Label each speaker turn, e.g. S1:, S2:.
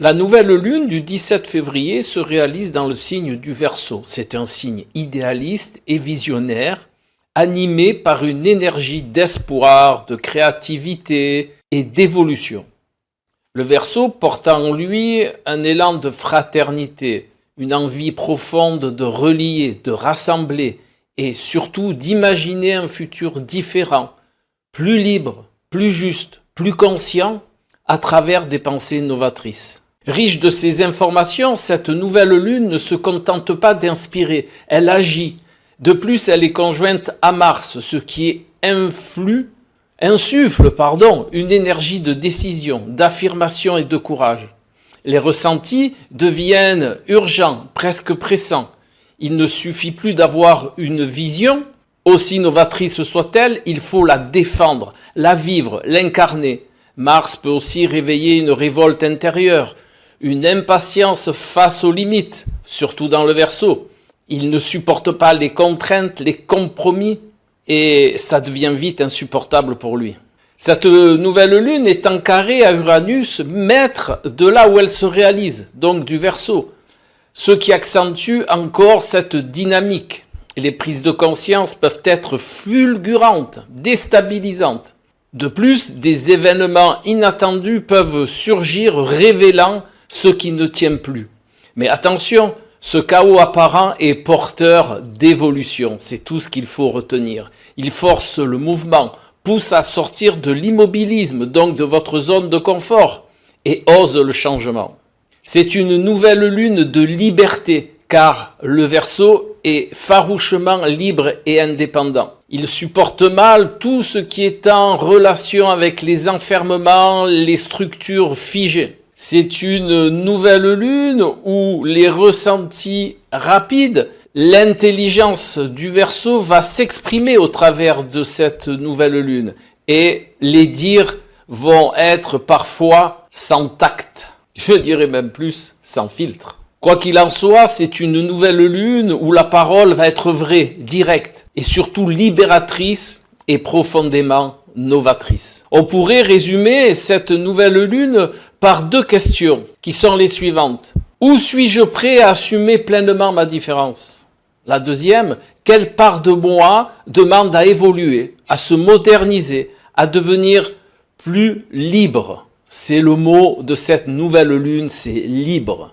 S1: La nouvelle lune du 17 février se réalise dans le signe du Verseau. C'est un signe idéaliste et visionnaire, animé par une énergie d'espoir, de créativité et d'évolution. Le Verseau porte en lui un élan de fraternité, une envie profonde de relier, de rassembler et surtout d'imaginer un futur différent, plus libre, plus juste, plus conscient à travers des pensées novatrices. Riche de ces informations, cette nouvelle lune ne se contente pas d'inspirer, elle agit. De plus, elle est conjointe à Mars, ce qui insuffle une énergie de décision, d'affirmation et de courage. Les ressentis deviennent urgents, presque pressants. Il ne suffit plus d'avoir une vision, aussi novatrice soit-elle, il faut la défendre, la vivre, l'incarner. Mars peut aussi réveiller une révolte intérieure, une impatience face aux limites, surtout dans le Verseau. Il ne supporte pas les contraintes, les compromis, et ça devient vite insupportable pour lui. Cette nouvelle lune est en carré à Uranus, maître de là où elle se réalise, donc du Verseau, ce qui accentue encore cette dynamique. Les prises de conscience peuvent être fulgurantes, déstabilisantes. De plus, des événements inattendus peuvent surgir révélant ce qui ne tient plus. Mais attention, ce chaos apparent est porteur d'évolution, c'est tout ce qu'il faut retenir. Il force le mouvement, pousse à sortir de l'immobilisme, donc de votre zone de confort, et ose le changement. C'est une nouvelle lune de liberté, car le Verseau est farouchement libre et indépendant. Il supporte mal tout ce qui est en relation avec les enfermements, les structures figées. C'est une nouvelle lune où les ressentis rapides, l'intelligence du Verseau va s'exprimer au travers de cette nouvelle lune et les dires vont être parfois sans tact, je dirais même plus sans filtre. Quoi qu'il en soit, c'est une nouvelle lune où la parole va être vraie, directe et surtout libératrice et profondément novatrice. On pourrait résumer cette nouvelle lune par deux questions qui sont les suivantes. Où suis-je prêt à assumer pleinement ma différence? La deuxième, quelle part de moi demande à évoluer, à se moderniser, à devenir plus libre? C'est le mot de cette nouvelle lune, c'est libre.